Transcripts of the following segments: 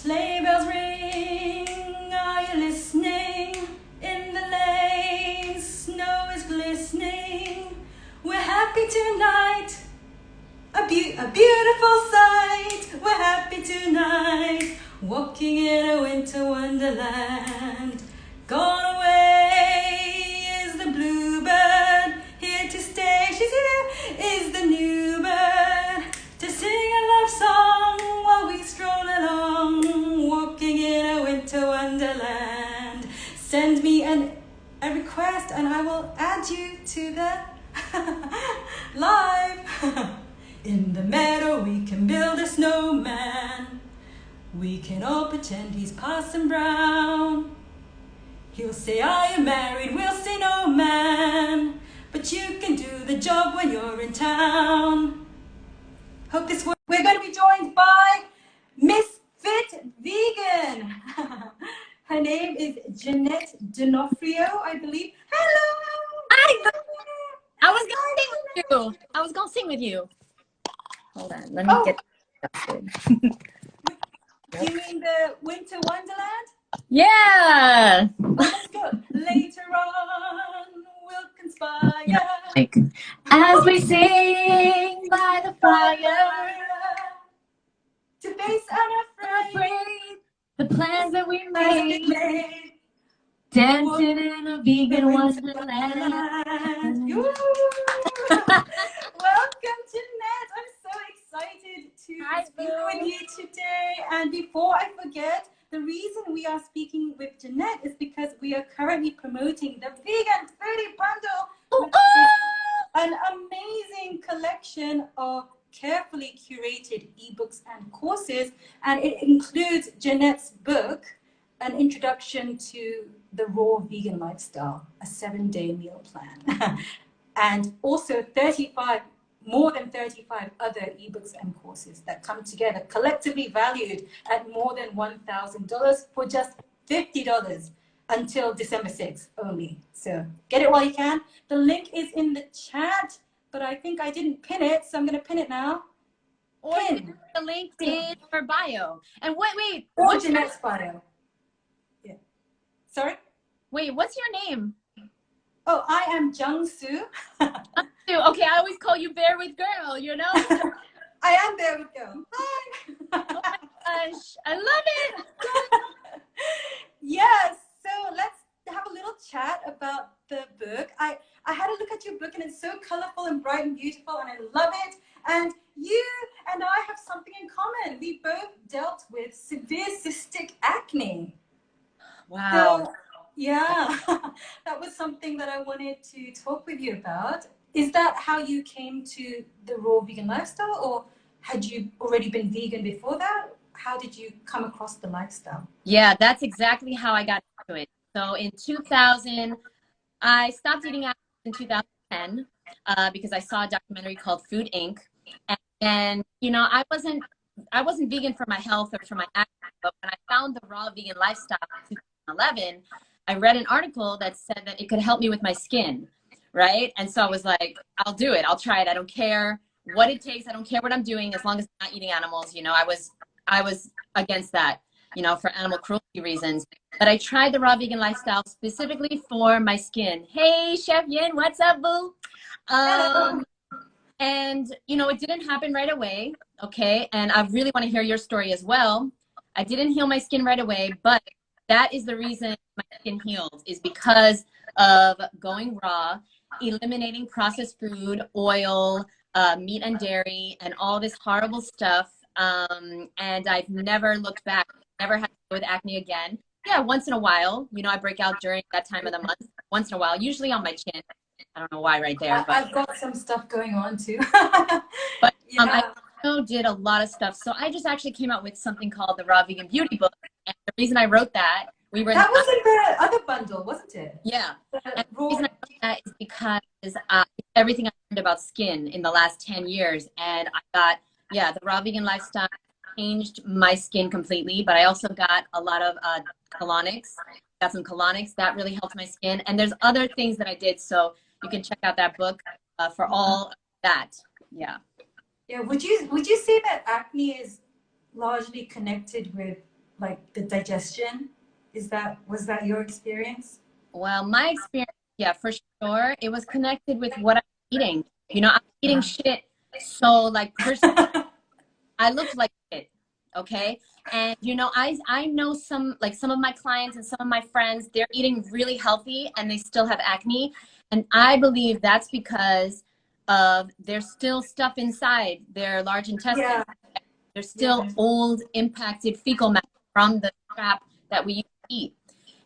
Sleigh bells ring, are you listening? In the lane, snow is glistening. We're happy tonight, a beautiful sight. We're happy tonight, walking in a winter wonderland. Gone away is the bluebird, here to stay, she's here, is the new bird, to sing a love song while we stroll along, walking in a winter wonderland. Send me a request and I will add you to the live. In the meadow we can build a snowman. We can all pretend he's Parson Brown. He'll say, are you married? We'll say, no, man. But you can do the job when you're in town. Hope this works. We're going to be joined by Ms.FitVegan. Her name is Jeanette D'Onofrio, I believe. Hello! Hi! I was going to sing with you. I was going to sing with you. Hold on. Let me get started. You mean the Winter Wonderland? Yeah. Let's go. Later on, we'll conspire. As we sing by the fire, to face unafraid the plans that we made, dancing in a vegan wonderland. Welcome, Jeanette. I'm so excited to speak with you today. And before I forget, the reason we are speaking with Jeanette is because we are currently promoting the Vegan Foodie Bundle, which is an amazing collection of carefully curated ebooks and courses. And it includes Jeanette's book, An Introduction to the Raw Vegan Lifestyle, a 7-day meal plan. And also more than 35 other ebooks and courses that come together, collectively valued at more than $1,000 for just $50 until December 6th only. So get it while you can. The link is in the chat, but I think I didn't pin it, so I'm going to pin it now. Or the link in her bio. And wait. Or Jeanette's bio. Yeah. Sorry? Wait, what's your name? Oh, I am Jung-Soo. Okay, I always call you Bear with Girl, you know? I am Bear with Girl. Hi. Oh my gosh, I love it. Yes, so let's have a little chat about the book. I had a look at your book and it's so colorful and bright and beautiful and I love it. And you and I have something in common. We both dealt with severe cystic acne. Wow. So, yeah, that was something that I wanted to talk with you about. Is that how you came to the raw vegan lifestyle, or had you already been vegan before that? How did you come across the lifestyle? Yeah, that's exactly how I got into it. So in 2000, I stopped eating apples in 2010 because I saw a documentary called Food Inc. And you know, I wasn't vegan for my health or for my acne, but when I found the raw vegan lifestyle in 2011, I read an article that said that it could help me with my skin, right? And so I was like, I'll do it. I'll try it. I don't care what it takes. I don't care what I'm doing as long as I'm not eating animals. You know, I was against that, you know, for animal cruelty reasons. But I tried the raw vegan lifestyle specifically for my skin. Hey, Chef Yin, what's up, boo? And, you know, it didn't happen right away, okay? And I really want to hear your story as well. I didn't heal my skin right away, but that is the reason my skin healed, is because of going raw, eliminating processed food, oil, meat and dairy, and all this horrible stuff. And I've never looked back, never had to deal with acne again. Yeah, once in a while, you know, I break out during that time of the month, once in a while, usually on my chin. I don't know why right there. But I've got some stuff going on too. But yeah. I also did a lot of stuff. So I just actually came out with something called the Raw Vegan Beauty Book. And the reason I wrote that, that was in the other bundle, wasn't it? Yeah. And the reason I wrote that is because everything I learned about skin in the last 10 years. And I got, yeah, the raw vegan lifestyle changed my skin completely. But I also got a lot of colonics. Got some colonics that really helped my skin. And there's other things that I did. So you can check out that book for all of that. Yeah. Yeah. Would you say that acne is largely connected with like the digestion. Was that your experience? Well, my experience, yeah, for sure, it was connected with what I'm eating. You know, I'm eating shit. So like personally, I looked like shit. Okay. And you know, I know some of my clients and some of my friends, they're eating really healthy and they still have acne. And I believe that's because of there's still stuff inside their large intestine. Yeah, There's still yeah, old impacted fecal matter from the crap that we used to eat.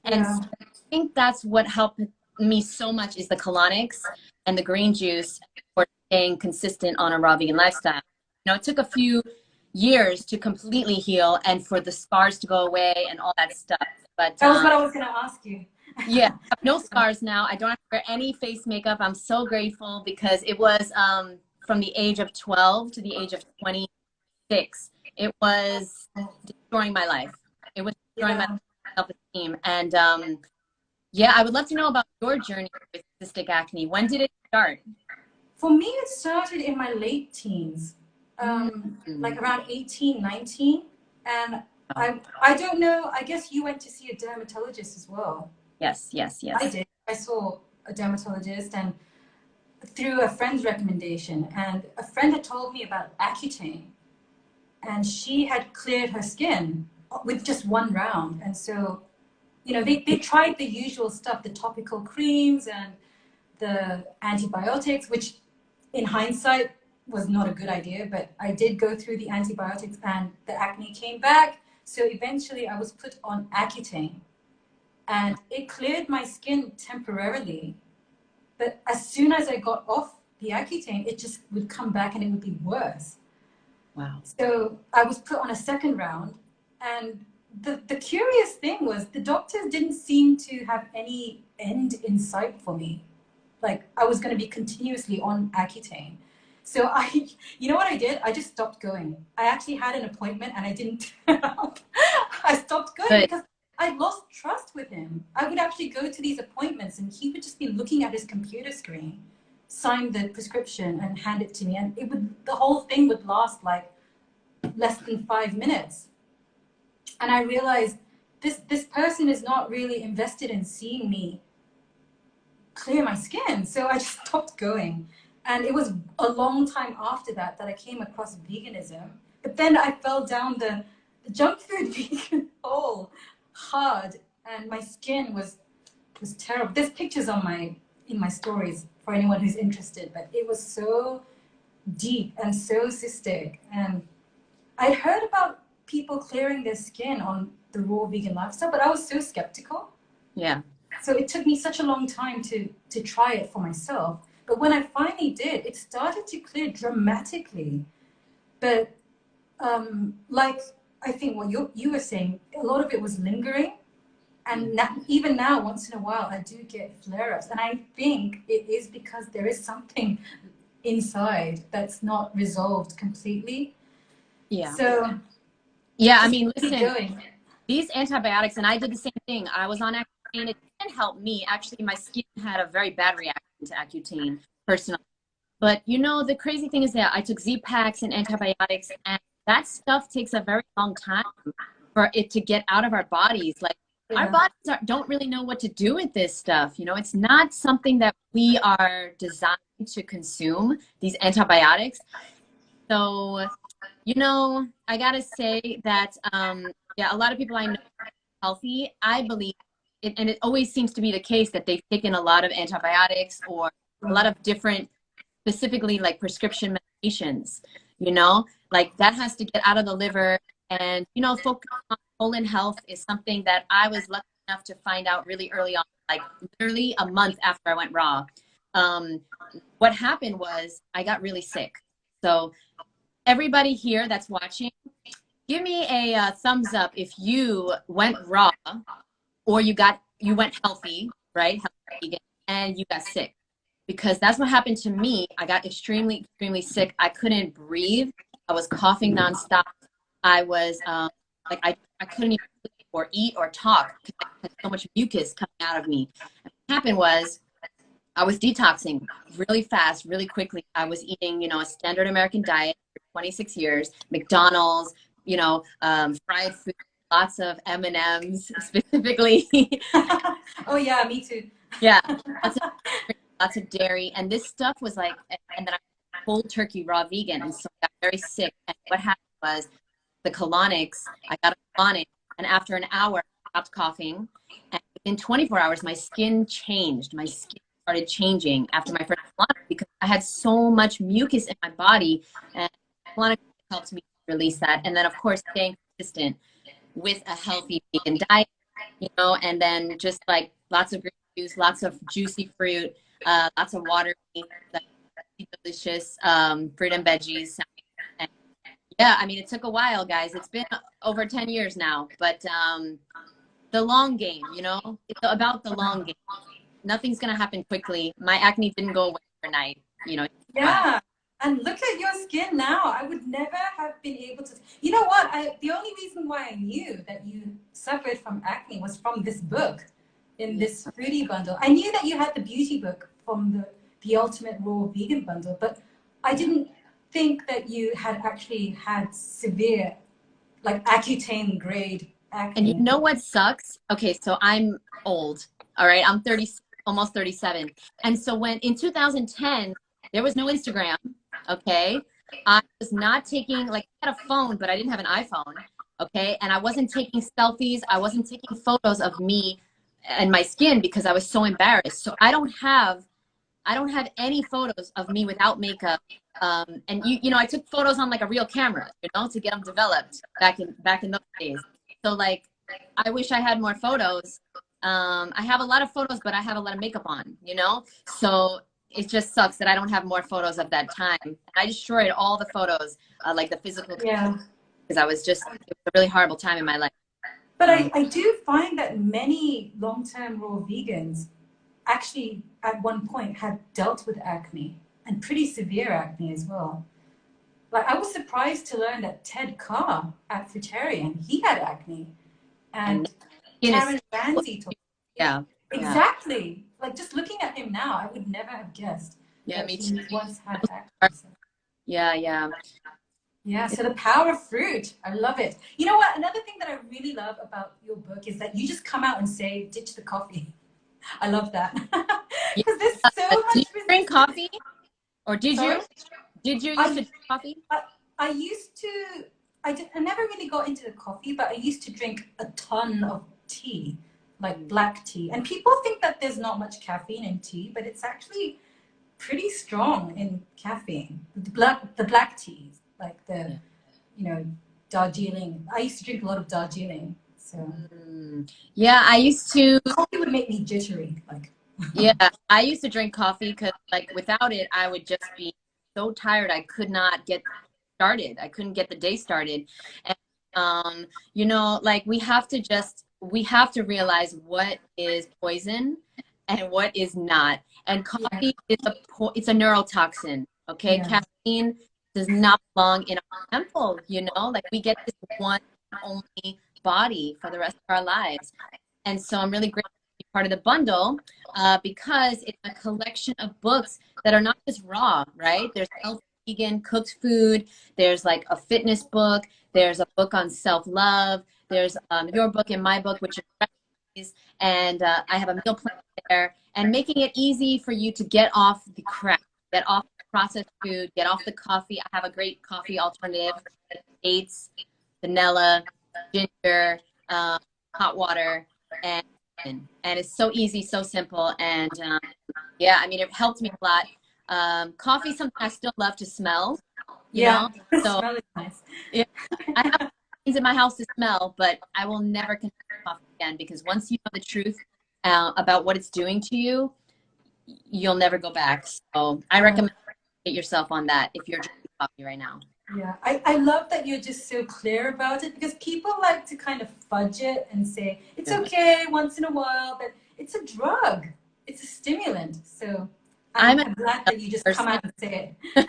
And yeah. so I think that's what helped me so much is the colonics and the green juice for staying consistent on a raw vegan lifestyle. You know, it took a few years to completely heal and for the scars to go away and all that stuff. But That was what I was gonna ask you. yeah, I have no scars now. I don't have to wear any face makeup. I'm so grateful because it was from the age of 12 to the age of 26. It was destroying my life. It was destroying my Yeah. self-esteem. And yeah, I would love to know about your journey with cystic acne. When did it start? For me, it started in my late teens, like around 18, 19. And I don't know, I guess you went to see a dermatologist as well. Yes, yes, I yes. did. I saw a dermatologist and through a friend's recommendation. And a friend had told me about Accutane. And she had cleared her skin with just one round. And so, you know, they tried the usual stuff, the topical creams and the antibiotics, which in hindsight was not a good idea, but I did go through the antibiotics and the acne came back. So eventually I was put on Accutane and it cleared my skin temporarily. But as soon as I got off the Accutane, it just would come back and it would be worse. Wow. So I was put on a second round, and the curious thing was the doctors didn't seem to have any end in sight for me. Like I was going to be continuously on Accutane. So you know what I did? I just stopped going. I actually had an appointment and I didn't turn up. I stopped going because I lost trust with him. I would actually go to these appointments and he would just be looking at his computer screen, sign the prescription and hand it to me. And the whole thing would last like less than 5 minutes. And I realized this person is not really invested in seeing me clear my skin. So I just stopped going. And it was a long time after that I came across veganism. But then I fell down the junk food vegan hole hard, and my skin was terrible. There's pictures on in my stories for anyone who's interested, but it was so deep and so cystic. And I'd heard about people clearing their skin on the raw vegan lifestyle, but I was so skeptical. Yeah. So it took me such a long time to try it for myself. But when I finally did, it started to clear dramatically. But like I think what you were saying, a lot of it was lingering. And even now, once in a while, I do get flare-ups. And I think it is because there is something inside that's not resolved completely. Yeah. So yeah, I mean, listen, these antibiotics, and I did the same thing. I was on Accutane. It didn't help me. Actually, my skin had a very bad reaction to Accutane personally. But you know, the crazy thing is that I took Z-Packs and antibiotics, and that stuff takes a very long time for it to get out of our bodies. Like our bodies don't really know what to do with this stuff. You know, it's not something that we are designed to consume, these antibiotics. So, you know, I gotta say that, yeah, a lot of people I know are healthy. I believe it, and it always seems to be the case that they've taken a lot of antibiotics or a lot of different, specifically like prescription medications, you know, like that has to get out of the liver. And, you know, focus on colon health is something that I was lucky enough to find out really early on, like literally a month after I went raw. What happened was I got really sick. So everybody here that's watching, give me a thumbs up if you went raw or you went healthy, right? Healthy vegan, and you got sick. Because that's what happened to me. I got extremely, extremely sick. I couldn't breathe. I was coughing nonstop. I was like, I couldn't even sleep or eat or talk because I had so much mucus coming out of me. And what happened was I was detoxing really fast, really quickly. I was eating, you know, a standard American diet for 26 years, McDonald's, you know, fried food, lots of M&Ms specifically. Oh yeah, me too. Yeah, lots of dairy, and this stuff was like, and then I was cold turkey raw vegan, and so I got very sick. And what happened was the colonics. I got a colonic, and after an hour, I stopped coughing, and within 24 hours, my skin changed. My skin started changing after my first colonic because I had so much mucus in my body, and colonic helped me release that. And then, of course, staying consistent with a healthy vegan diet, you know, and then just like lots of green juice, lots of juicy fruit, lots of water, like delicious fruit and veggies. And yeah, I mean, it took a while, guys. It's been over 10 years now, but the long game, you know, it's about the long game. Nothing's going to happen quickly. My acne didn't go away overnight, you know. Yeah. And look at your skin now. I would never have been able to. You know what? The only reason why I knew that you suffered from acne was from this book in this FOODIE bundle. I knew that you had the beauty book from the Ultimate Raw Vegan bundle, but I didn't think that you had actually had severe, like Accutane grade acne. And you know what sucks? Okay, so I'm old. All right, I'm 30, almost 37. And so when in 2010, there was no Instagram. Okay, I was not taking, like, I had a phone, but I didn't have an iPhone. Okay, and I wasn't taking selfies. I wasn't taking photos of me and my skin because I was so embarrassed. So I don't have any photos of me without makeup. And you know, I took photos on like a real camera, you know, to get them developed back in those days. So like, I wish I had more photos. I have a lot of photos, but I have a lot of makeup on, you know? So it just sucks that I don't have more photos of that time. I destroyed all the photos, like the physical, because I was just, it was a really horrible time in my life. But I do find that many long-term raw vegans actually at one point had dealt with acne, and pretty severe acne as well. Like, I was surprised to learn that Ted Carr at Fruitarian, he had acne. And Karen Ramsey told me. Yeah. Exactly. Like, just looking at him now, I would never have guessed that me he too. once had acne. Yeah, so the power of fruit. I love it. You know what? Another thing that I really love about your book is that you just come out and say, ditch the coffee. I love that. Because there's so much. Did you drink coffee? Or did Sorry? you used to drink coffee? I used to, I never really got into the coffee, but I used to drink a ton of tea, like black tea. And people think that there's not much caffeine in tea, but it's actually pretty strong in caffeine. The black teas, like the, you know, Darjeeling. I used to drink a lot of Darjeeling. So yeah, I used to. Coffee would make me jittery, like. Yeah, I used to drink coffee because, like, without it, I would just be so tired. I could not get started. I couldn't get the day started. And, you know, like, we have to realize what is poison and what is not. And coffee is it's a neurotoxin. Okay, caffeine does not belong in our temple. You know, like, we get this one only body for the rest of our lives. And so I'm really grateful to be part of the bundle because it's a collection of books that are not just raw, right? There's healthy vegan cooked food. There's like a fitness book. There's a book on self-love. There's your book and my book, which is recipes. And I have a meal plan there, and making it easy for you to get off the crap, get off the processed food, get off the coffee. I have a great coffee alternative: dates, vanilla, ginger, hot water, and it's so easy, so simple. And yeah, I mean, it helped me a lot. Coffee, something I still love to smell. You know? So smell is nice. Yeah, I have things in my house to smell, but I will never consume coffee again, because once you know the truth about what it's doing to you, you'll never go back. So I recommend get yourself on that if you're drinking coffee right now. Yeah, I love that you're just so clear about it, because people like to kind of fudge it and say, it's okay once in a while, but it's a drug. It's a stimulant. So I'm glad that you just come out and say it.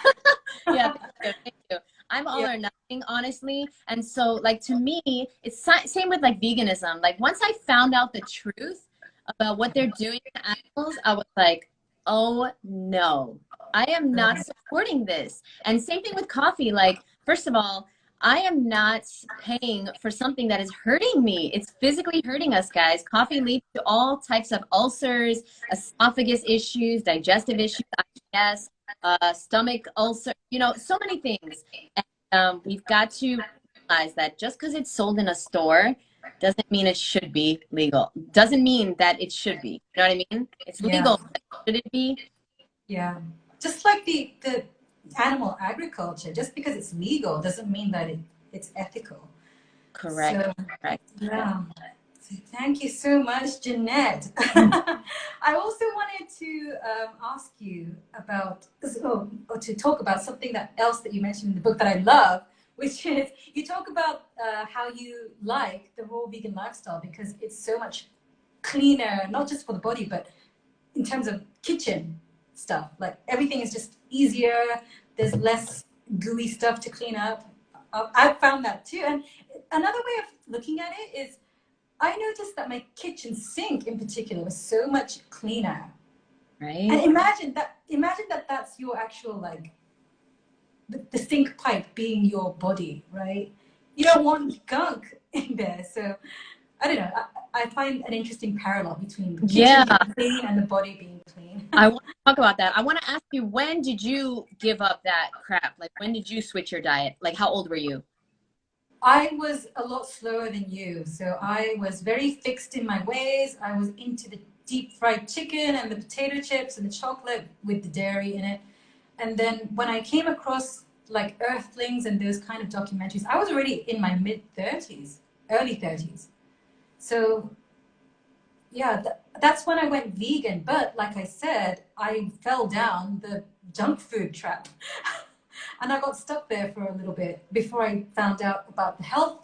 Yeah, thank you. I'm all or nothing, honestly. And so, like, to me, it's same with like veganism. Like, once I found out the truth about what they're doing to animals, I was like, oh no, I am not supporting this. And same thing with coffee. Like, first of all, I am not paying for something that is hurting me. It's physically hurting us, guys. Coffee leads to all types of ulcers, esophagus issues, digestive issues, IBS, stomach ulcer, you know, so many things. And we've got to realize that just because it's sold in a store doesn't mean it should be legal. Doesn't mean that it should be. You know what I mean? It's Yeah. legal. Should it be? Yeah. Just like the animal agriculture, just because it's legal doesn't mean that it's ethical. Correct. So, Correct. yeah. So thank you so much, Jeanette. I also wanted to ask you about, or to talk about something else that you mentioned in the book that I love, which is you talk about how you like the raw vegan lifestyle because it's so much cleaner, not just for the body, but in terms of kitchen stuff. Like everything is just easier. There's less gooey stuff to clean up. I've found that too. And another way of looking at it is I noticed that my kitchen sink in particular was so much cleaner. Right. And imagine that that's your actual, like, the sink pipe being your body, right? You don't want gunk in there. So I don't know. I find an interesting parallel between the kitchen being clean and the body being clean. I want to talk about that. I want to ask you, when did you give up that crap? Like, when did you switch your diet? Like, how old were you? I was a lot slower than you. So I was very fixed in my ways. I was into the deep fried chicken and the potato chips and the chocolate with the dairy in it. And then when I came across like Earthlings and those kind of documentaries, I was already in my mid-30s, early 30s. So yeah, that's when I went vegan. But like I said, I fell down the junk food trap. And I got stuck there for a little bit before I found out about the health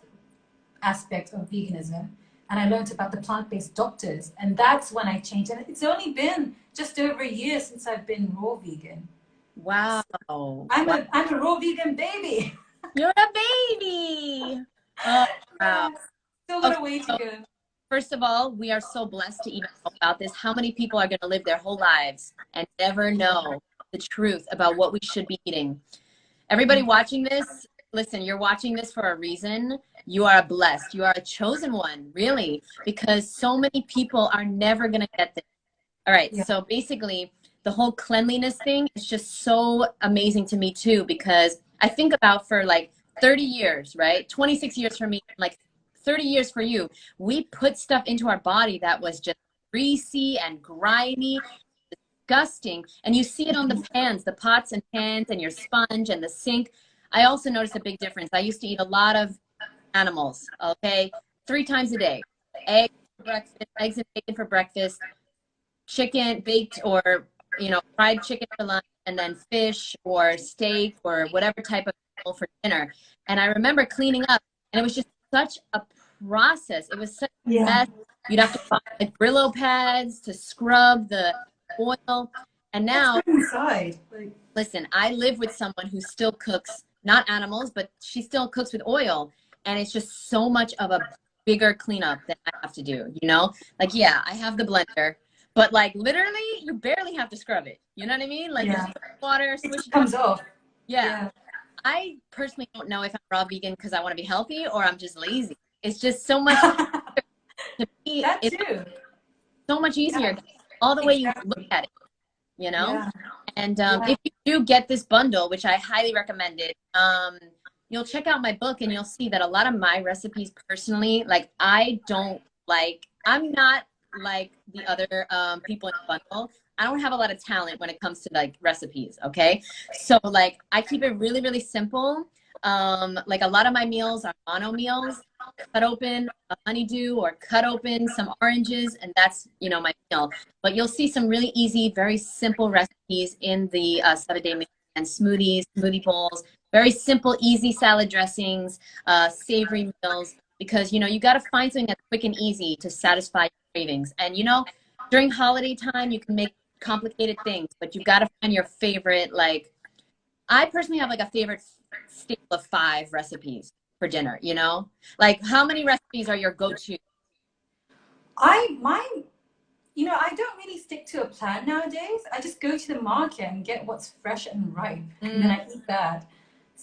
aspect of veganism. And I learned about the plant-based doctors. And that's when I changed. And it's only been just over a year since I've been raw vegan. Wow. So I'm a raw vegan baby. You're a baby. Oh, wow. Still got a way to go. First of all, we are so blessed to even know about this. How many people are going to live their whole lives and never know the truth about what we should be eating? Everybody watching this, listen, you're watching this for a reason. You are blessed. You are a chosen one, really, because so many people are never going to get this. All right. Yeah. So basically, the whole cleanliness thing is just so amazing to me, too, because I think about for like 30 years, right? 26 years for me, like 30 years for you. We put stuff into our body that was just greasy and grimy, disgusting. And you see it on the pans, the pots and pans and your sponge and the sink. I also noticed a big difference. I used to eat a lot of animals, okay? 3 times a day. Eggs for breakfast, eggs and bacon for breakfast, chicken, baked or, you know, fried chicken for lunch, and then fish or steak or whatever type of animal for dinner. And I remember cleaning up, and it was just such a process. It was such a mess. You'd have to find like Brillo pads to scrub the oil. And now, listen, I live with someone who still cooks, not animals, but she still cooks with oil. And it's just so much of a bigger cleanup that I have to do, you know? Like, yeah, I have the blender, but like literally you barely have to scrub it. You know what I mean? Like water, swish it comes off. Yeah. I personally don't know if I'm raw vegan because I want to be healthy or I'm just lazy. It's just so much to me. That it's too. So much easier. All the way you look at it, you know? And if you do get this bundle, which I highly recommend it, you'll check out my book and you'll see that a lot of my recipes personally, like I'm not like the other people in the bundle. I don't have a lot of talent when it comes to like recipes, okay? So like I keep it really, really simple. Like a lot of my meals are mono meals, cut open a honeydew or cut open some oranges, and that's, you know, my meal. But you'll see some really easy, very simple recipes in the 7-day meal, and smoothies, smoothie bowls, very simple, easy salad dressings, savory meals, because, you know, you got to find something that's quick and easy to satisfy your cravings. And, you know, during holiday time, you can make complicated things, but you've got to find your favorite, like, I personally have like a favorite staple of 5 recipes for dinner, you know? Like, how many recipes are your go-to? You know, I don't really stick to a plan nowadays. I just go to the market and get what's fresh and ripe, and then I eat that.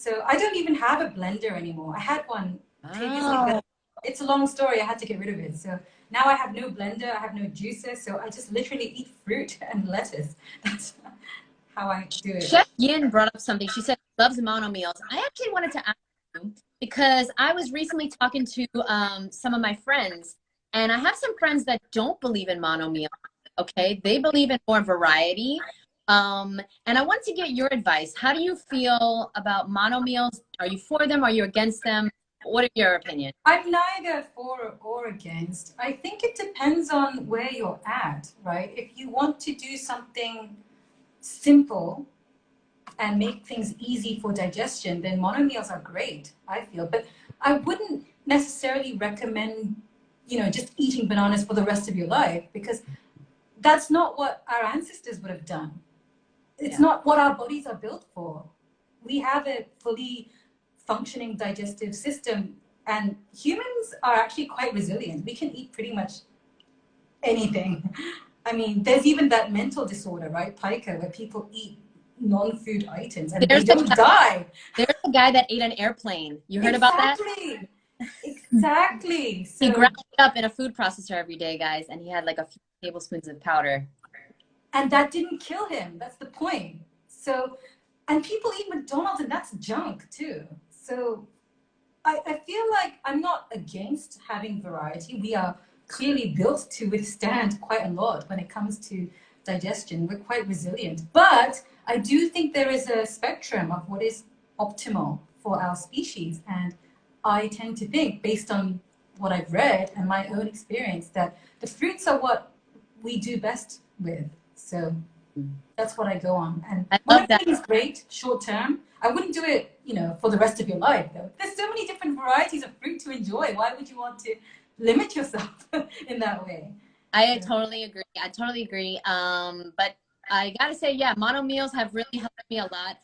So I don't even have a blender anymore. I had one previously, Oh. but it's a long story. I had to get rid of it. So now I have no blender. I have no juicer. So I just literally eat fruit and lettuce. That's how I do it. Chef Yin brought up something. She said she loves mono meals. I actually wanted to ask you because I was recently talking to some of my friends, and I have some friends that don't believe in mono meals. Okay, they believe in more variety. And I want to get your advice. How do you feel about mono meals? Are you for them? Are you against them? What are your opinions? I'm neither for or against. I think it depends on where you're at, right? If you want to do something simple and make things easy for digestion, then mono meals are great, I feel. But I wouldn't necessarily recommend, just eating bananas for the rest of your life, because that's not what our ancestors would have done. It's not what our bodies are built for. We have a fully functioning digestive system, and humans are actually quite resilient. We can eat pretty much anything. I mean, there's even that mental disorder, right, pica, where people eat non-food items and they don't die. There's a guy that ate an airplane. You heard about that? Exactly. So, he ground it up in a food processor every day, guys, and he had like a few tablespoons of powder. And that didn't kill him. That's the point. So, and people eat McDonald's, and that's junk too. So I feel like I'm not against having variety. We are clearly built to withstand quite a lot when it comes to digestion. We're quite resilient. But I do think there is a spectrum of what is optimal for our species. And I tend to think, based on what I've read and my own experience, that the fruits are what we do best with. So that's what I go on. And mono is great short term. I wouldn't do it, for the rest of your life, though. There's so many different varieties of fruit to enjoy. Why would you want to limit yourself in that way? I totally agree. I totally agree. But I gotta say, yeah, mono meals have really helped me a lot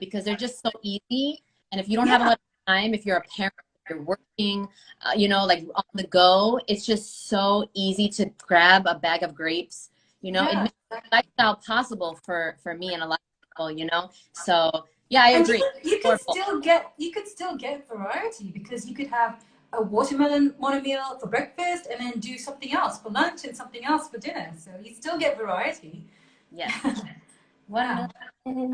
because they're just so easy. And if you don't have a lot of time, if you're a parent, if you're working, like on the go, it's just so easy to grab a bag of grapes. It makes the lifestyle possible for me and a lot of people. So yeah, I agree. You could still get variety, because you could have a watermelon mono meal for breakfast and then do something else for lunch and something else for dinner. So you still get variety. Yes. Wow. Yay!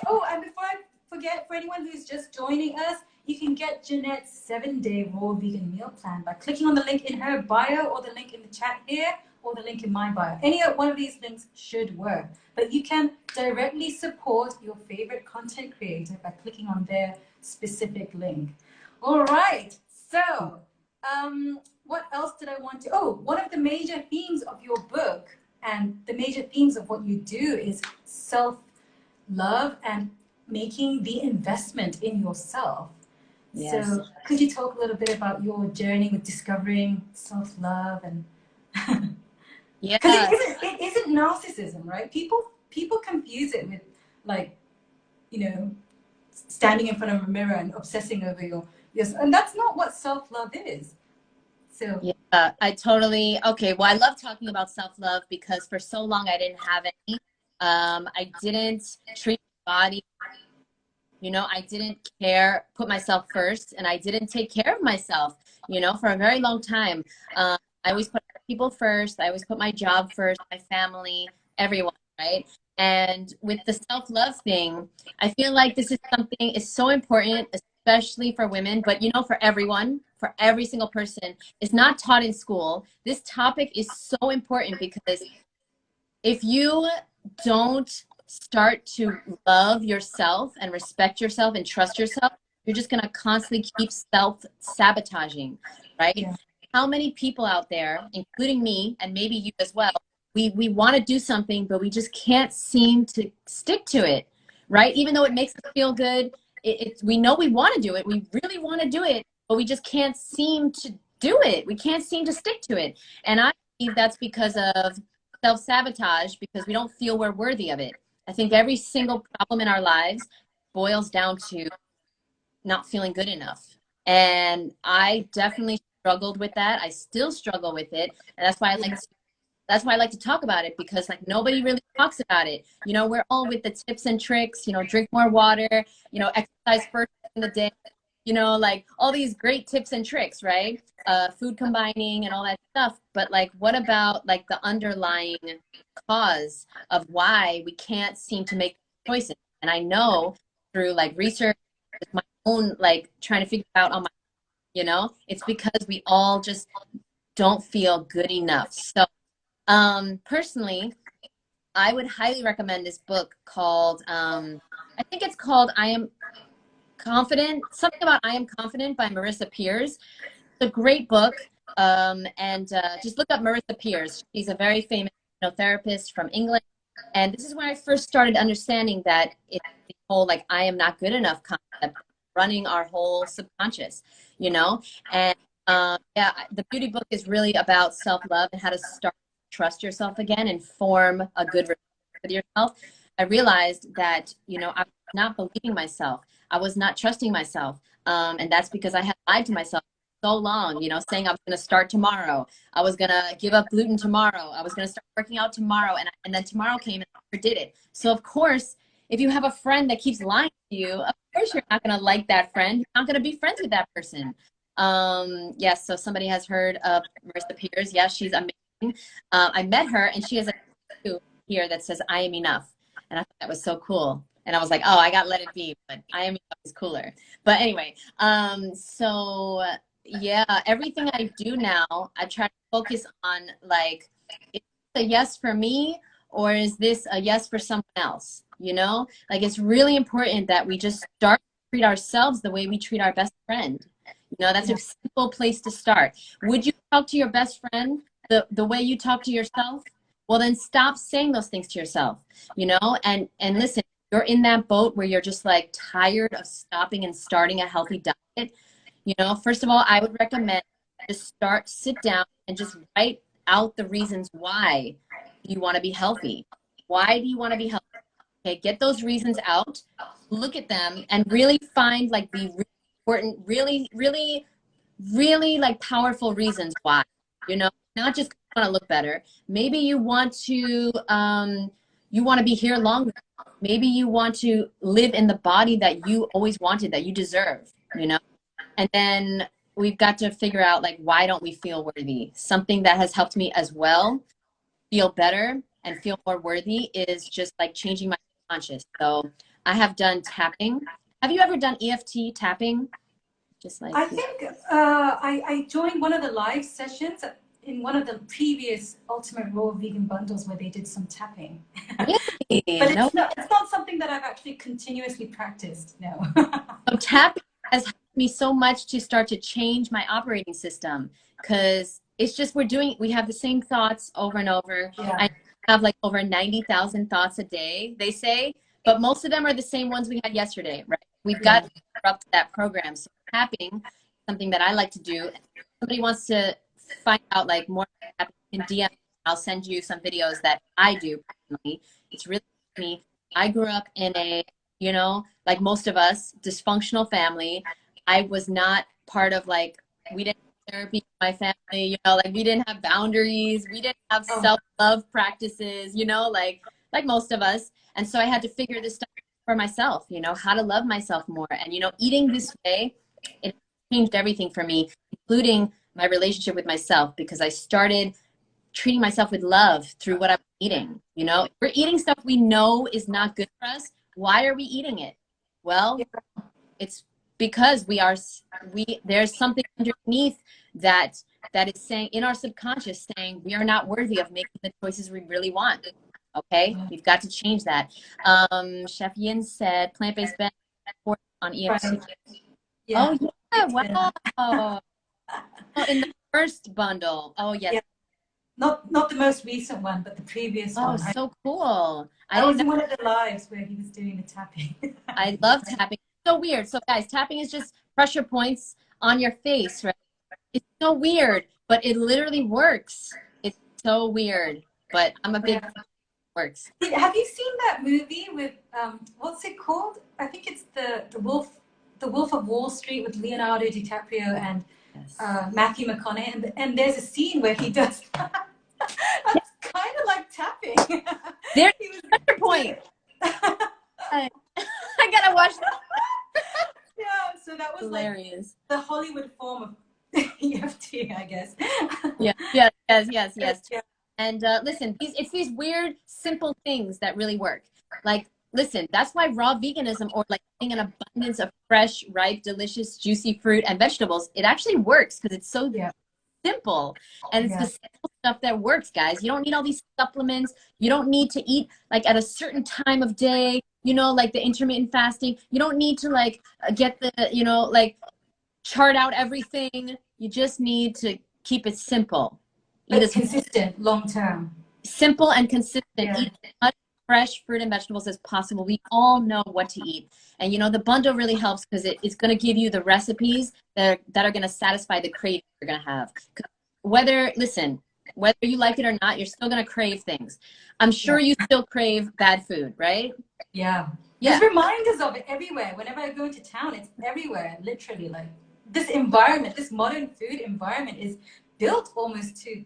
Oh, and before I forget, for anyone who's just joining us, you can get Jeanette's 7-day raw vegan meal plan by clicking on the link in her bio, or the link in the chat here, or the link in my bio. Any one of these links should work. But you can directly support your favorite content creator by clicking on their specific link. All right. So, what else did I want to? Oh, one of the major themes of your book, and the major themes of what you do, is self-love and making the investment in yourself. Yes. So could you talk a little bit about your journey with discovering self-love? And yeah, because it isn't narcissism, right? People confuse it with, like, standing in front of a mirror and obsessing over and that's not what self-love is. So yeah, okay. Well, I love talking about self-love because for so long I didn't have any. I didn't treat my body. I didn't put myself first, and I didn't take care of myself, for a very long time. I always put people first. I always put my job first, my family, everyone, right? And with the self-love thing, I feel like this is something is so important, especially for women, but for everyone, for every single person. It's not taught in school. This topic is so important because if you don't start to love yourself and respect yourself and trust yourself, you're just going to constantly keep self-sabotaging, right? Yeah. How many people out there, including me and maybe you as well, we want to do something, but we just can't seem to stick to it, right? Even though it makes us feel good, we know we want to do it. We really want to do it, but we just can't seem to do it. We can't seem to stick to it. And I believe that's because of self-sabotage, because we don't feel we're worthy of it. I think every single problem in our lives boils down to not feeling good enough. And I definitely struggled with that. I still struggle with it. And that's why I like to that's why I like to talk about it, because like nobody really talks about it. You know, we're all with the tips and tricks, you know, drink more water, you know, exercise first in the day, you know, like all these great tips and tricks, right? Food combining and all that stuff. But like, what about like the underlying cause of why we can't seem to make choices? And I know through like research, my own like trying to figure out on my, you know, it's because we all just don't feel good enough. So personally, I would highly recommend this book called I think it's called I Am Confident, something about I Am Confident by Marissa Peers. It's a great book. And just look up Marissa Peers. She's a very famous, you know, therapist from England. And this is when I first started understanding that it's the whole like I am not good enough concept running our whole subconscious, you know? And yeah, the beauty book is really about self-love and how to start to trust yourself again and form a good relationship with yourself. I realized that, you know, I was not believing myself. I was not trusting myself. And that's because I had lied to myself so long, you know, saying I was going to start tomorrow. I was going to give up gluten tomorrow. I was going to start working out tomorrow. And then tomorrow came and I never did it. So of course, if you have a friend that keeps lying to you, of course you're not going to like that friend. You're not going to be friends with that person. Yes, so somebody has heard of Marissa Peers. Yes, she's amazing. I met her and she has a tattoo here that says I am enough. And I thought that was so cool. And I was like, oh, I got Let It Be, but I am enough is cooler. But anyway, so yeah, everything I do now, I try to focus on like, is this a yes for me or is this a yes for someone else? You know, like it's really important that we just start to treat ourselves the way we treat our best friend. You know, that's a simple place to start. Would you talk to your best friend the way you talk to yourself? Well, then stop saying those things to yourself, you know, and listen, you're in that boat where you're just like tired of stopping and starting a healthy diet. You know, first of all, I would recommend just sit down and just write out the reasons why you want to be healthy. Why do you want to be healthy? Okay, get those reasons out, look at them, and really find like the really important, really like powerful reasons why, you know, not just want to look better. Maybe you want to be here longer. Maybe you want to live in the body that you always wanted, that you deserve, you know. And then we've got to figure out like, why don't we feel worthy? Something that has helped me as well feel better and feel more worthy is just like changing my conscious. So I have done tapping. Have you ever done EFT tapping? Just like I think I joined one of the live sessions in one of the previous Ultimate Raw Vegan bundles where they did some tapping. Really? But it's not something that I've actually continuously practiced, no. So tapping has helped me so much to start to change my operating system, because it's just we have the same thoughts over and over. Yeah. I have like over 90,000 thoughts a day, they say, but most of them are the same ones we had yesterday, right? We've got to interrupt that program. So tapping, something that I like to do. If somebody wants to find out like more about tapping, in DM, I'll send you some videos that I do personally. It's really me. I grew up in a, you know, like most of us, dysfunctional family. I was not part of like, we didn't have therapy in my family, you know, like we didn't have boundaries. We didn't have self-love practices, you know, like most of us. And so I had to figure this stuff for myself, you know, how to love myself more. And, you know, eating this way, it changed everything for me, including my relationship with myself, because I started treating myself with love through what I'm eating. You know, if we're eating stuff we know is not good for us, why are we eating it? Well, it's because there's something underneath that is saying, in our subconscious, saying we are not worthy of making the choices we really want. Okay, we've got to change that. Chef Yin said plant-based on EFT. Right. Yeah. Oh yeah, wow. Oh, in the first bundle. Oh yes. Yeah. Not the most recent one, but the previous one. Oh, so cool. I was in one of the lives where he was doing the tapping. I love tapping. It's so weird. So guys, tapping is just pressure points on your face, right? It's so weird, but it literally works. It's so weird, but I'm a big works. Have you seen that movie with what's it called? I think it's the Wolf of Wall Street with Leonardo DiCaprio and Matthew McConaughey, and there's a scene where he does that's tapping. There's He was another point. I gotta watch that. Yeah, so that was Hilarious. like the Hollywood form of EFT, I guess. Yeah, yes. Yeah. And listen, it's these weird, simple things that really work. Like, listen, that's why raw veganism, or like having an abundance of fresh, ripe, delicious, juicy fruit and vegetables, it actually works because it's so simple. And it's the simple stuff that works, guys. You don't need all these supplements. You don't need to eat like at a certain time of day, you know, like the intermittent fasting. You don't need to like get the, you know, like chart out everything. You just need to keep it simple. But consistent, long term. Simple and consistent. Eat as much fresh fruit and vegetables as possible. We all know what to eat. And you know, the bundle really helps because it's going to give you the recipes that are going to satisfy the craving you're going to have. Whether you like it or not, you're still going to crave things. I'm sure you still crave bad food, right? Yeah. There's reminders of it everywhere. Whenever I go into town, it's everywhere, literally. Like this environment, this modern food environment is built almost to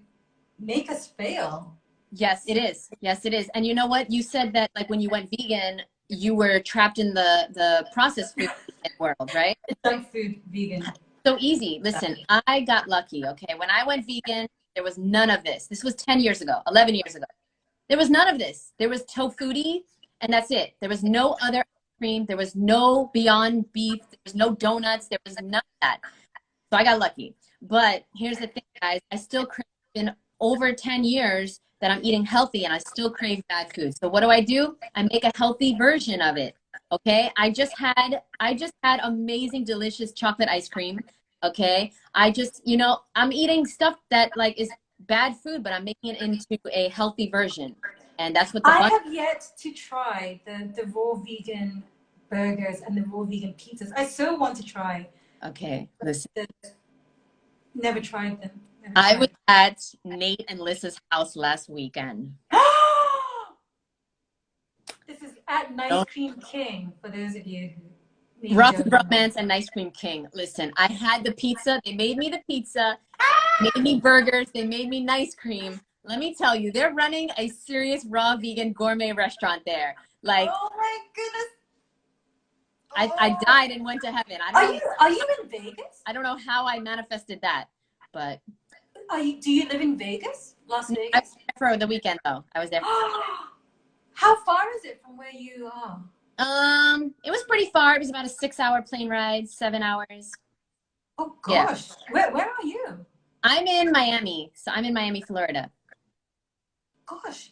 make us fail. Yes, it is. Yes, it is. And you know what? You said that like when you went vegan, you were trapped in the processed food world, right? Junk food vegan. So easy. Listen, I got lucky, okay? When I went vegan, there was none of this. This was 10 years ago, 11 years ago. There was none of this. There was FOODIE, and that's it. There was no other ice cream. There was no Beyond Beef. There was no donuts. There was none of that. So I got lucky. But here's the thing, guys. I still crave, in over 10 years that I'm eating healthy, and I still crave bad food. So what do? I make a healthy version of it. Okay, I just had amazing, delicious chocolate ice cream. Okay, you know, I'm eating stuff that like is bad food, but I'm making it into a healthy version, and that's what I have yet to try the raw vegan burgers and the raw vegan pizzas. I so want to try. Okay, listen. Never tried them. I was at Nate and Lissa's house last weekend. This is at Nice Cream King, for those of you who Rough Romance and Ice Cream King. Listen, I had the pizza. They made me the pizza. They made me burgers. They made me nice cream. Let me tell you, they're running a serious raw vegan gourmet restaurant there. Like, oh my goodness. I died and went to heaven. Are you in Vegas? I don't know how I manifested that, but. Do you live in Vegas? Las Vegas? I was there for the weekend, though. I was there. How far is it from where you are? It was pretty far. It was about a 6-hour plane ride, 7 hours. Oh gosh. Yeah. Where are you? I'm in Miami. So I'm in Miami, Florida. Gosh,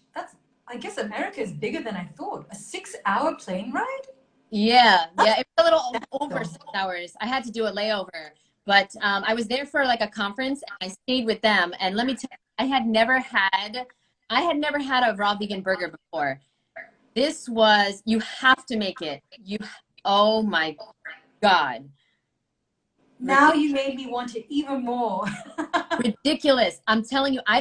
I guess America is bigger than I thought. A 6-hour plane ride? Yeah. It was a little over 6 hours. I had to do a layover. But I was there for like a conference, and I stayed with them. And let me tell you, I had never had a raw vegan burger before. This was, you have to make it. Oh my God. Now you made me want it even more. Ridiculous. I'm telling you, I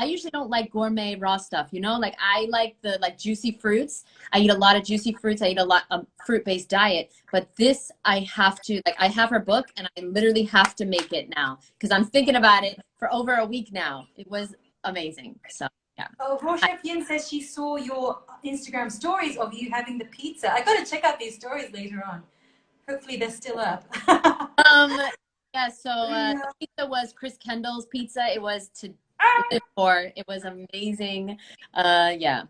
usually don't like gourmet raw stuff, you know? Like I like the juicy fruits. I eat a lot of juicy fruits. I eat a lot of fruit-based diet, but this I have to, like I have her book and I literally have to make it now because I'm thinking about it for over a week now. It was amazing. So yeah. Oh, Chef Yin says she saw your Instagram stories of you having the pizza. I got to check out these stories later on. Hopefully they're still up. Yeah, so the pizza was Chris Kendall's pizza. It was to live for. It was amazing. Yeah.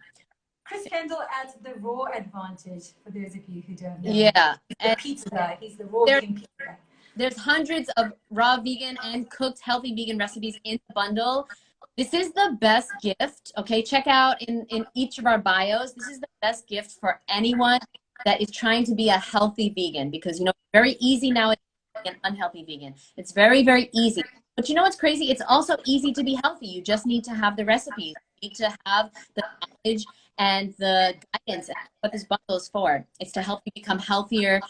Chris Kendall adds the raw advantage for those of you who don't know. Yeah. He's the pizza guy. He's the raw vegan pizza guy. There's hundreds of raw vegan and cooked healthy vegan recipes in the bundle. This is the best gift. Okay, check out in each of our bios. This is the best gift for anyone that is trying to be a healthy vegan because, you know, it's very easy now to be an unhealthy vegan. It's very, very easy. But you know what's crazy? It's also easy to be healthy. You just need to have the recipes. You need to have the knowledge and the guidance and what this bundle is for. It's to help you become healthier.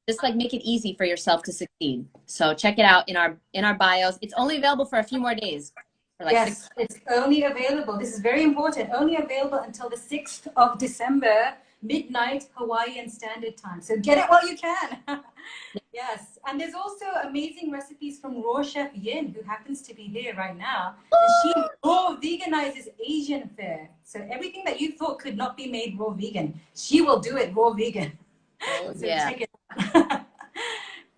Just like make it easy for yourself to succeed. So check it out in our bios. It's only available for a few more days. Like yes, it's only available. This is very important. Only available until the 6th of December midnight Hawaiian Standard Time. So get it while you can. Yes. And there's also amazing recipes from Raw Chef Yin, who happens to be here right now. And she raw veganizes Asian fare. So everything that you thought could not be made raw vegan, she will do it raw vegan. Oh, So yeah. check it out.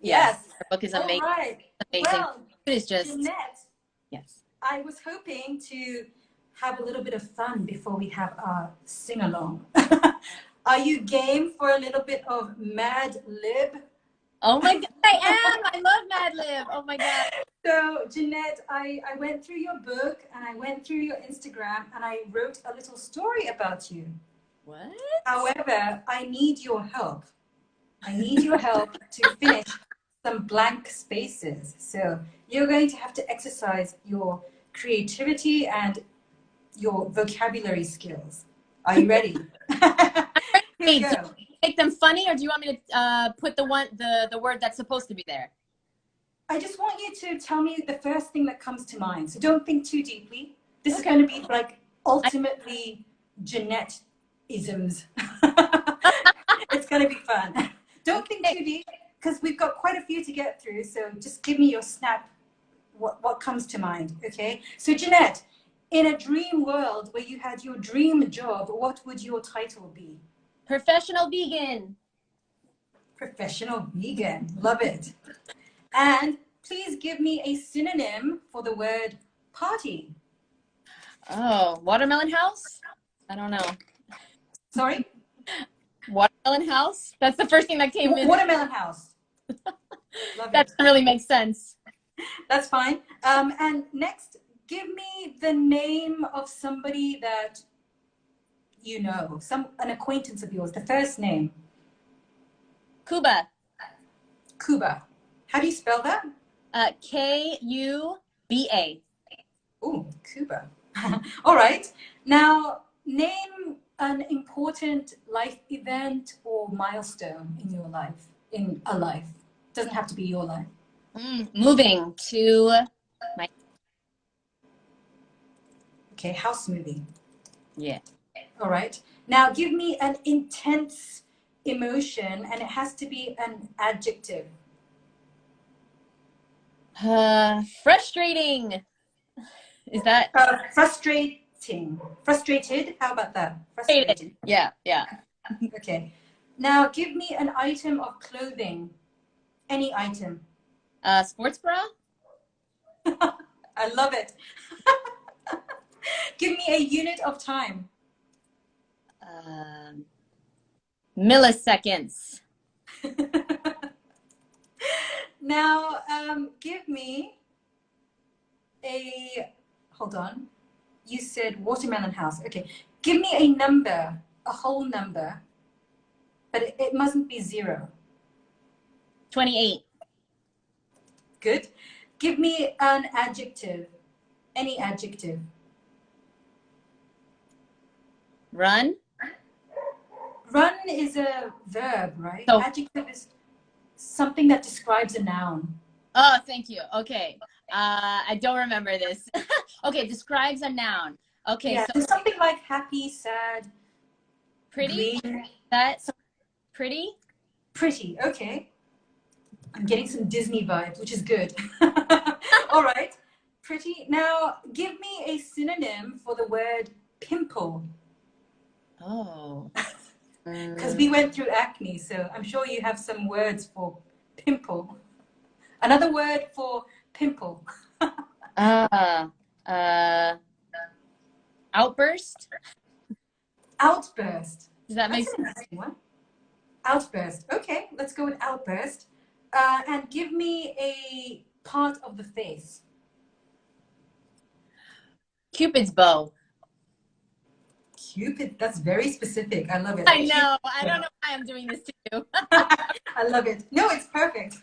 Yes. Yes. Her book is All amazing. right. Amazing. Well, It is just, Jeanette, yes. I was hoping to have a little bit of fun before we have our sing-along. Are you game for a little bit of Mad Lib? Oh my God, I am. I love Mad Lib. Oh my God. So, Jeanette, I went through your book and I went through your Instagram and I wrote a little story about you. What? However, I need your help. I need your help to finish some blank spaces. So, you're going to have to exercise your creativity and your vocabulary skills. Are you ready? Here we go. Make them funny, or do you want me to put the word that's supposed to be there? I just want you to tell me the first thing that comes to mind. So don't think too deeply. This is going to be like ultimately Jeanette-isms. It's going to be fun. Don't think too deep because we've got quite a few to get through. So just give me your snap, what comes to mind, okay? So Jeanette, in a dream world where you had your dream job, what would your title be? Professional vegan. Professional vegan. Love it. And please give me a synonym for the word party. Oh, watermelon house? I don't know. Sorry? Watermelon house? That's the first thing that came in. Watermelon house. Love That doesn't really make sense. That's fine. And next, give me the name of somebody that you know, an acquaintance of yours, the first name. Cuba. Cuba. How do you spell that? Kuba. Oh, Cuba. All right. Now, name an important life event or milestone in your life, in a life. Doesn't have to be your life. Moving to my... Okay, house moving. Yeah. All right. Now, give me an intense emotion, and it has to be an adjective. Frustrating. Is that frustrating? Frustrated? How about that? Frustrated. Yeah, yeah. Okay. Now, give me an item of clothing. Any item. Sports bra? I love it. Give me a unit of time. Milliseconds. Now, give me hold on. You said watermelon house. Okay. Give me a number, a whole number, but it mustn't be 0. 28. Good. Give me an adjective, any adjective. Run. Run is a verb, right? So, adjective is something that describes a noun. Oh, thank you. Okay. I don't remember this. Okay, describes a noun. Okay, yeah, so something like happy, sad, pretty. green. That's pretty. Pretty. Okay. I'm getting some Disney vibes, which is good. All right. Pretty. Now, give me a synonym for the word pimple. Oh. Because we went through acne, so I'm sure you have some words for pimple. Another word for pimple. Outburst. Outburst. Does that make sense? Outburst. Okay, let's go with outburst. And give me a part of the face. Cupid's bow. Cupid, that's very specific. I love it. I know. I don't know why I'm doing this to you. I love it. No, it's perfect.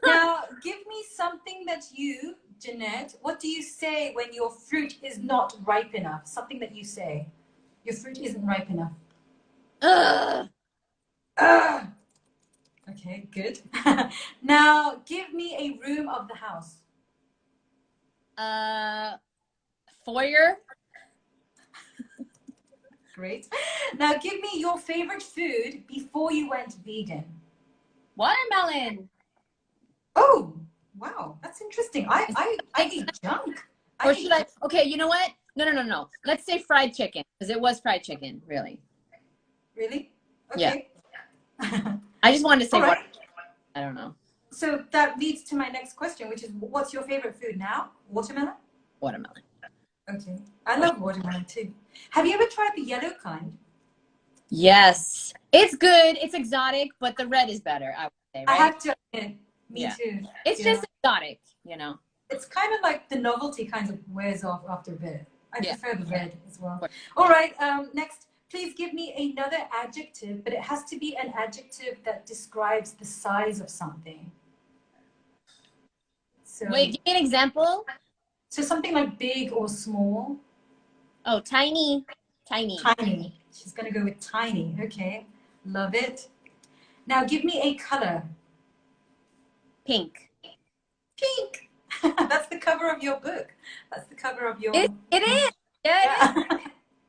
Now, give me something that you, Jeanette, what do you say when your fruit is not ripe enough? Something that you say. Your fruit isn't ripe enough. Ugh. Ugh. Okay, good. Now, give me a room of the house. Foyer. Great. Now, give me your favorite food before you went vegan. Watermelon. Oh, wow. That's interesting. I eat junk. Or should I? Okay, you know what? No. Let's say fried chicken, because it was fried chicken, really. Really? Yeah. Okay. I just wanted to say All right. I don't know. So that leads to my next question, which is, what's your favorite food now? Watermelon? Watermelon. Okay. I love watermelon too. Have you ever tried the yellow kind? Yes. It's good. It's exotic, but the red is better, I would say, right? I have to admit, me too. It's just exotic, you know. It's kind of like the novelty kind of wears off after a bit. I prefer the red as well. All right. Next, please give me another adjective, but it has to be an adjective that describes the size of something. So, wait, give me an example. So something like big or small. Oh, tiny. Tiny. Tiny. She's going to go with tiny. Okay. Love it. Now give me a color. Pink. Pink. That's the cover of your book. That's the cover of your... It is. Yeah, it is.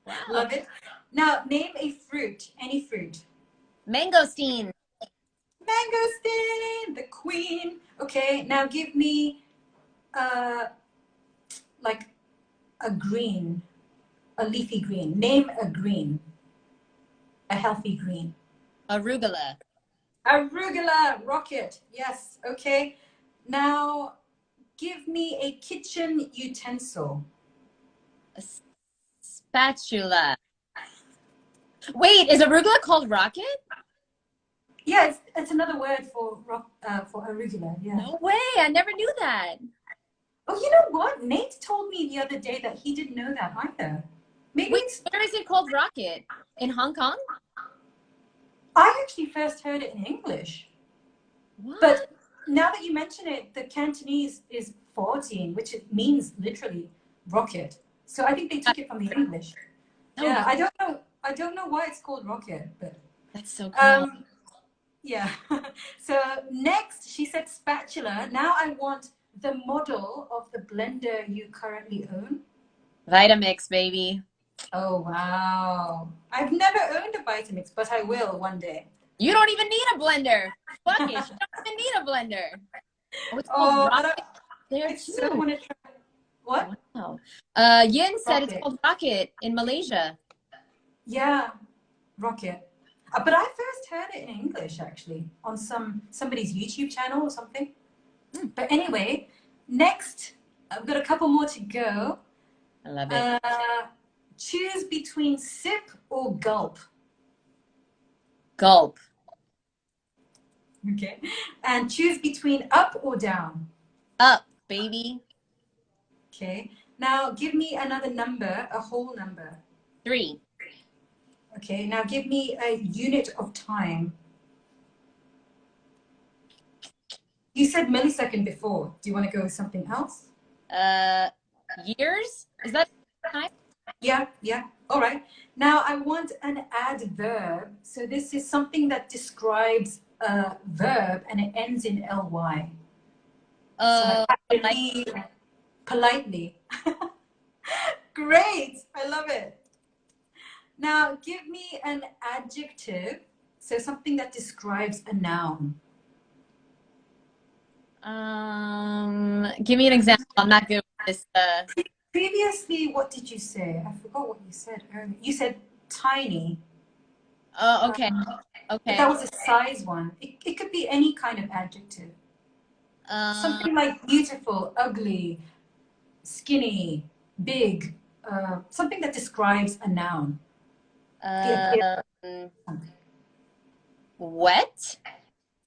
Wow. Love it. Now name a fruit. Any fruit. Mangosteen. Mangosteen, the queen. Okay, now give me like a green, a leafy green. Name a green, a healthy green. Arugula. Arugula, rocket. Yes, okay. Now give me a kitchen utensil. A spatula. Wait, is arugula called rocket? Yeah, it's another word for arugula. Yeah. No way, I never knew that. Oh, you know what? Nate told me the other day that he didn't know that either. Maybe wait, where is it called rocket? In Hong Kong? I actually first heard it in English. What? But now that you mention it, the Cantonese is 14, which it means literally rocket. So I think they took it from the English. Yeah, I don't know why it's called rocket, but that's so cool. Yeah. So next, she said spatula. Now I want the model of the blender you currently own. Vitamix, baby. Oh, wow. I've never owned a Vitamix, but I will one day. You don't even need a blender. Fuck it. You don't even need a blender. Oh, it's called rocket. There too. So want to try. What? Wow. Yin said it's called rocket in Malaysia. Yeah, rocket. But I first heard it in English, actually, on somebody's YouTube channel or something. But anyway, next, I've got a couple more to go. I love it. Choose between sip or gulp. Gulp. Okay. And choose between up or down. Up, baby. Okay. Now give me another number, a whole number. 3. Okay. Now give me a unit of time. You said millisecond before. Do you want to go with something else? Years? Is that time? Yeah. All right. Now I want an adverb. So this is something that describes a verb and it ends in ly. Politely. Great. I love it. Now give me an adjective. So something that describes a noun. Give me an example. I'm not good with this. Previously, what did you say? I forgot what you said earlier. You said tiny. Okay. Okay. That was a size one. It could be any kind of adjective. Something like beautiful, ugly, skinny, big. Something that describes a noun. Wet?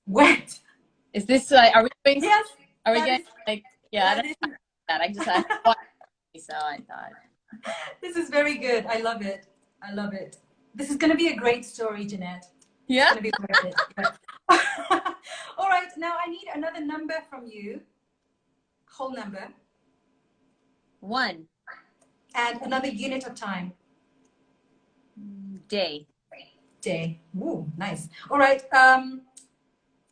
Wet. Is this are we doing? Yes. Are we getting like I don't know that. I just had so I thought. This is very good. I love it. I love it. This is going to be a great story, Jeanette. Yeah. It's going to be worth it. Yeah. All right. Now I need another number from you. Whole number. 1. And another unit of time. Day. Day. Ooh, nice. All right.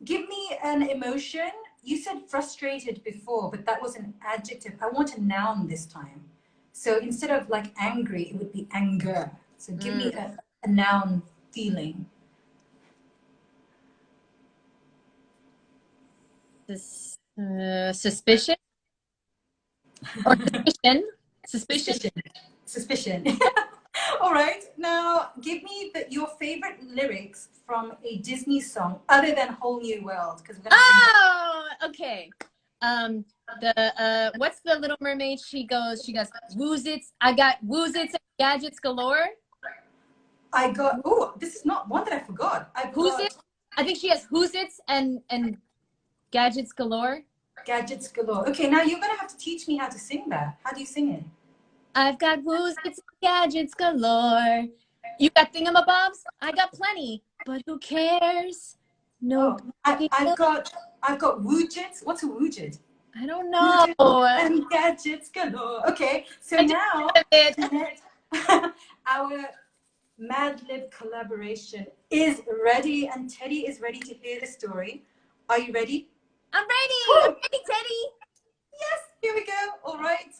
Give me an emotion. You said frustrated before, but that was an adjective. I want a noun this time. So instead of like angry, it would be anger. So give me a noun feeling. Suspicion or suspicion. Suspicion. Suspicion. All right. Now, give me your favorite lyrics from a Disney song other than Whole New World, because we're gonna sing that. Oh, okay. What's the Little Mermaid? She goes, woozits. I got woozits and gadgets galore. I got, oh, this is not one that I forgot. I've got I think she has woozits and gadgets galore. gadgets galore. Okay, now you're gonna have to teach me how to sing that. How do you sing it? I've got woozits and gadgets galore. You got thingamabobs? I got plenty, but who cares? No. I've got woojits. What's a woojit? I don't know. And gadgets galore. Okay, so now our Mad Lib collaboration is ready, and Teddy is ready to hear the story. Are you ready? I'm ready. I'm ready, Teddy. Yes, here we go. All right.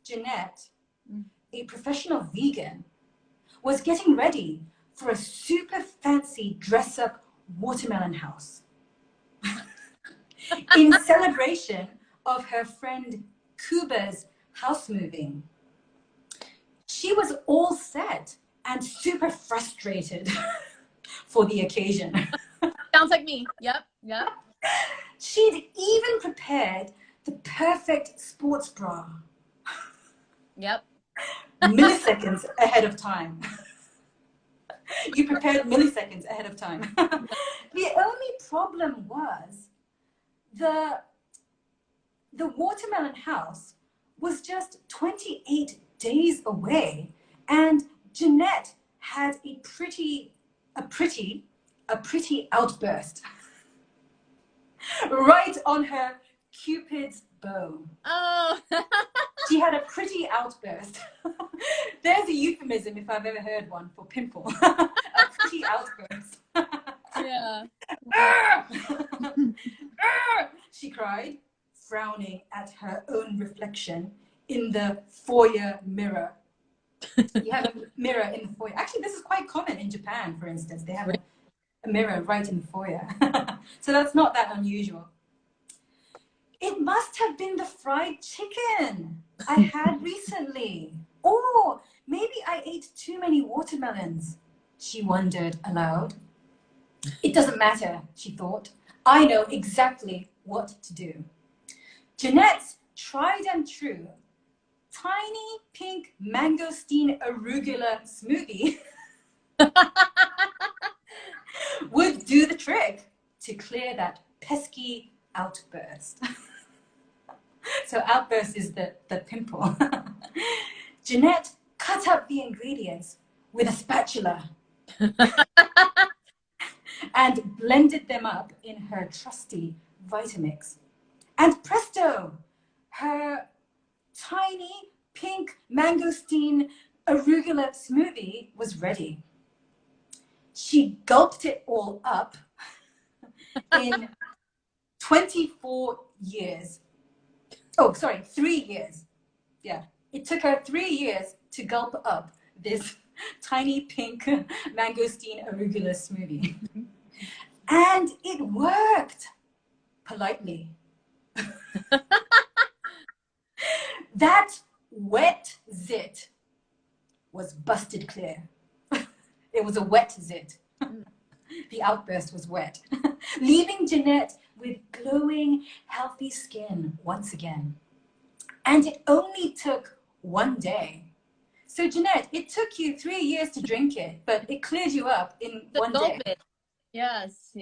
Jeanette, a professional vegan, was getting ready for a super fancy dress-up watermelon house in celebration of her friend Kuba's house moving. She was all set and super frustrated for the occasion. Sounds like me. Yep. She'd even prepared the perfect sports bra. Yep. Milliseconds ahead of time. You prepared milliseconds ahead of time. The only problem was the watermelon house was just 28 days away, and Jeanette had a pretty outburst right on her Cupid's bow. Oh. She had a pretty outburst. There's a euphemism if I've ever heard one for pimple. A pretty outburst. Yeah. She cried, frowning at her own reflection in the foyer mirror. You have a mirror in the foyer. Actually, this is quite common in Japan, for instance. They have a mirror right in the foyer. So that's not that unusual. It must have been the fried chicken I had recently. Or maybe I ate too many watermelons, she wondered aloud. It doesn't matter, she thought. I know exactly what to do. Jeanette's tried and true tiny pink mangosteen arugula smoothie would do the trick to clear that pesky outburst. So outburst is the pimple. Jeanette cut up the ingredients with a spatula and blended them up in her trusty Vitamix. And presto, her tiny pink mangosteen arugula smoothie was ready. She gulped it all up in 24 years. Oh, sorry, 3 years. Yeah, it took her 3 years to gulp up this tiny pink mangosteen arugula smoothie. And it worked, politely. That wet zit was busted clear. It was a wet zit. The outburst was wet, leaving Jeanette with glowing, healthy skin once again. And it only took 1 day. So Jeanette, it took you 3 years to drink it, but it cleared you up in 1 day. Yes.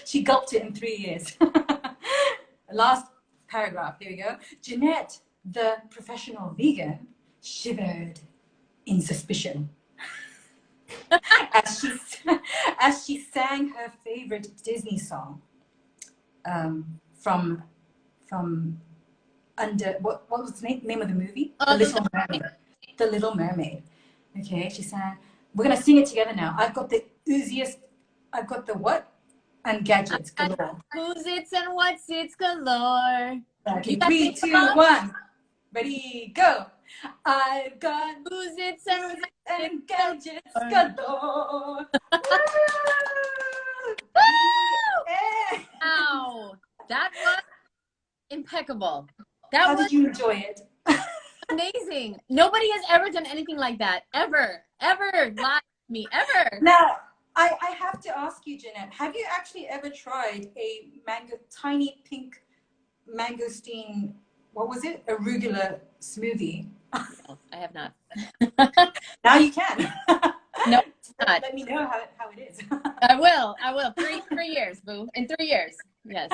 She gulped it in 3 years. Last paragraph, here we go. Jeanette, the professional vegan, shivered in suspicion as she sang her favorite Disney song from under what was the name of the movie? The Little Mermaid. The Little Mermaid. Okay, she sang. We're gonna sing it together now. I've got the ooziest. I've got the what? And gadgets galore. Who's it's and what's it's galore. Okay, 3, 2, 1. Ready, go. I've got Who's it? and gadgets galore. Yeah. Wow, that was impeccable. That How was did you enjoy it? amazing. Nobody has ever done anything like that. Ever. Ever. Live with me. Ever. Now, I have to ask you, Jeanette, have you actually ever tried a tiny pink mangosteen, what was it? Arugula smoothie? No, I have not. Now you can. No, not. Let me know how it is. I will. I will. 3 years, boo. In 3 years. Yes.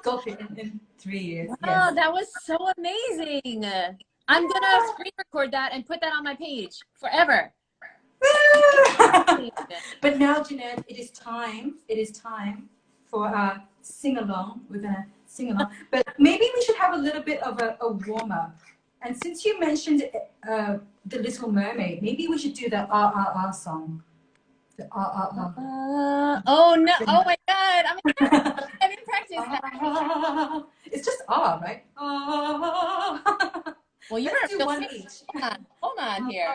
Go in 3 years. Oh, Yes. that was so amazing. I'm gonna screen record that and put that on my page forever. But now, Jeanette, it is time. It is time for our sing-along. We're gonna sing along. But maybe we should have a little bit of a warm-up. And since you mentioned The Little Mermaid, maybe we should do the R song. The R. Oh no! Oh my God! I'm in practice. It's just R, right? Well, you Let's better do one each. Hold on here.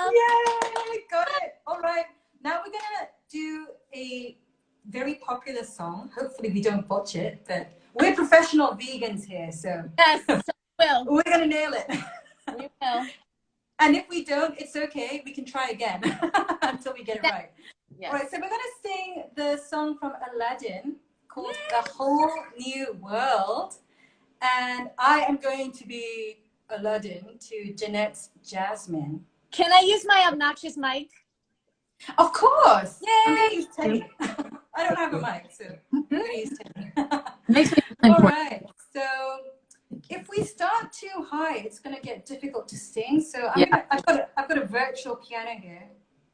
Yay! Got it. All right. Now we're gonna do a very popular song. Hopefully we don't botch it, but we're professional vegans here, so Yes, will. we're gonna nail it. We will. And if we don't, it's okay. We can try again until we get it right. Yes. All right, so we're going to sing the song from Aladdin called The Whole New World. And I am going to be Aladdin to Jeanette's Jasmine. Can I use my obnoxious mic? Of course. Yay! I'm going to use Teddy. I don't have a mic, so I'm going to use Teddy. Makes me All right, so if we start too high, it's going to get difficult to sing. So I've got a virtual piano here.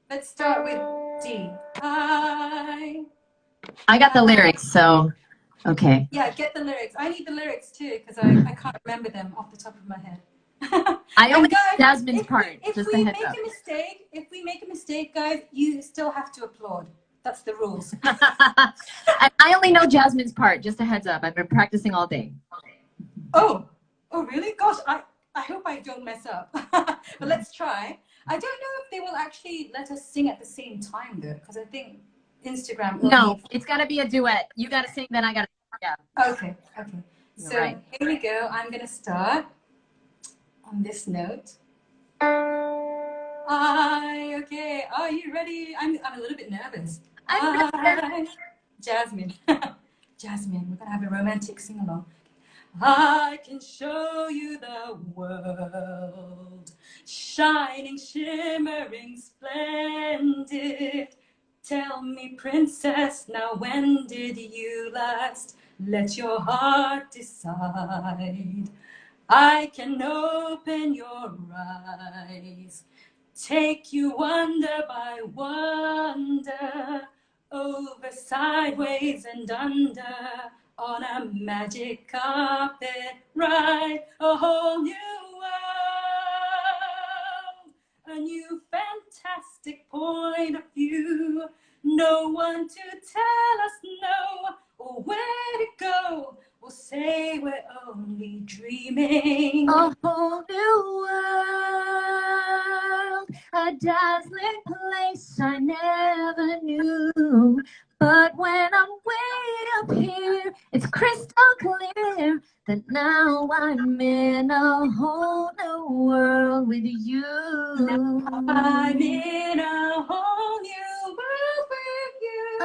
Let's start with D. I got the lyrics, so okay. Yeah, get the lyrics. I need the lyrics too because I can't remember them off the top of my head. I only know guys, Jasmine's part. If just we a make heads up. if we make a mistake, guys, you still have to applaud. That's the rules. I only know Jasmine's part. Just a heads up. I've been practicing all day. Oh really? Gosh, I hope I don't mess up. But let's try. I don't know if they will actually let us sing at the same time though, because I think Instagram. No, it's got to be a duet. You got to sing, then I got to. Yeah. Okay. So here we go. I'm gonna start on this note. Okay. Are you ready? I'm a little bit nervous. Jasmine. Jasmine, we're gonna have a romantic sing-along. I can show you the world, shining, shimmering, splendid. Tell me, princess, now when did you last let your heart decide? I can open your eyes, take you wonder by wonder, over, sideways, and under, on a magic carpet ride, a whole new world, a new fantastic point of view, no one to tell us no, or where to go, we'll say we're only dreaming. A whole new world, a dazzling place I never knew. But when I'm way up here, it's crystal clear that now I'm in a whole new world with you. I'm in a whole new world with you.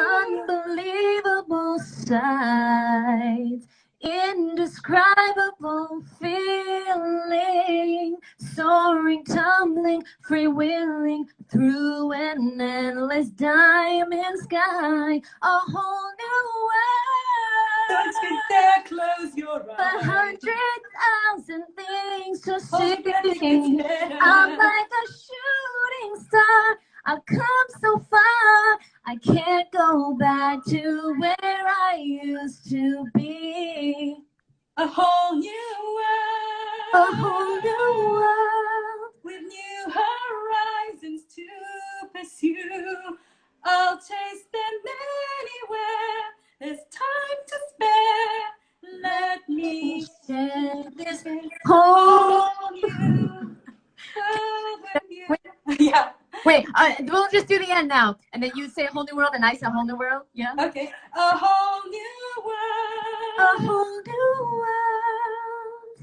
Unbelievable sights, indescribable feeling, soaring, tumbling, freewheeling through an endless diamond sky, a whole new world. Don't you dare close your eyes. 100,000 things to see. I'm like a shooting star. I've come so far, I can't go back to where I used to be. A whole new world. A whole new world with new horizons to pursue. I'll chase them anywhere. There's time to spare. Let me share this whole new world with you. Yeah. Wait, we'll just do the end now. And then you say a whole new world and I say a whole new world. Yeah? Okay. A whole new world. A whole new world.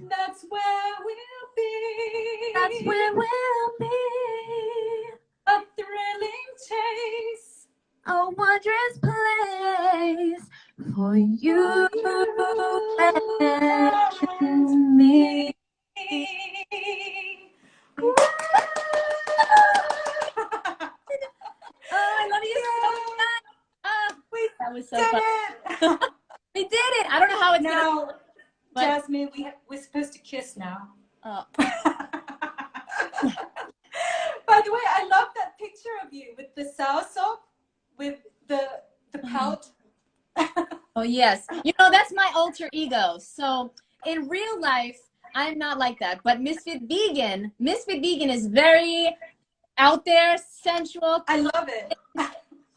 That's where we'll be. That's where we'll be. A thrilling chase. A wondrous place for you and me. Oh, I love you so much. Oh, that was so fun. We did it. I don't know how it's now, gonna. Jasmine, we're supposed to kiss now. Oh. By the way, I love that picture of you with the soursop, with the pout. Oh yes, you know that's my alter ego. So in real life, I'm not like that. But Ms.FitVegan is very out there, sensual. I love it.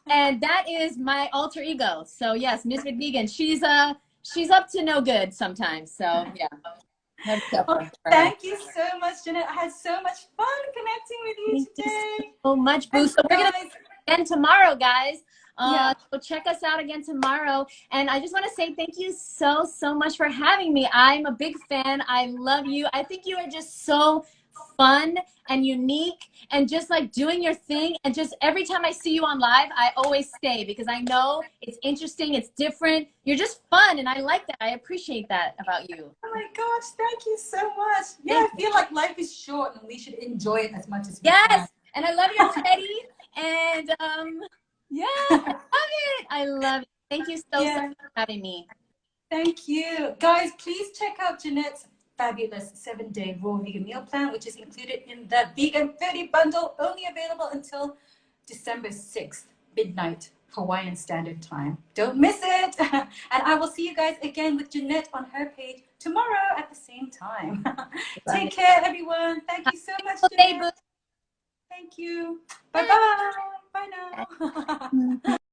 And that is my alter ego. So yes, Ms.FitVegan, she's up to no good sometimes. So yeah. Well, thank you so much, Jeanette. I had so much fun connecting with you today. Thank you so much, Boo. So we're gonna again tomorrow, guys. So check us out again tomorrow. And I just want to say thank you so much for having me. I'm a big fan. I love you. I think you are just so fun and unique and just like doing your thing. And just every time I see you on live, I always stay because I know it's interesting, it's different. You're just fun, and I like that. I appreciate that about you. Oh my gosh, thank you so much. Yeah, I feel like life is short and we should enjoy it as much as we can. Yes, and I love your teddy. And yeah, I love it. I love it. Thank you so much for having me. Thank you. Guys, please check out Jeanette's fabulous 7-day raw vegan meal plan, which is included in the Vegan FOODIE bundle, only available until December 6th, midnight, Hawaiian Standard Time. Don't miss it. And I will see you guys again with Jeanette on her page tomorrow at the same time. Take care, everyone. Thank you so much, Jeanette. Thank you. Bye-bye. Bye now.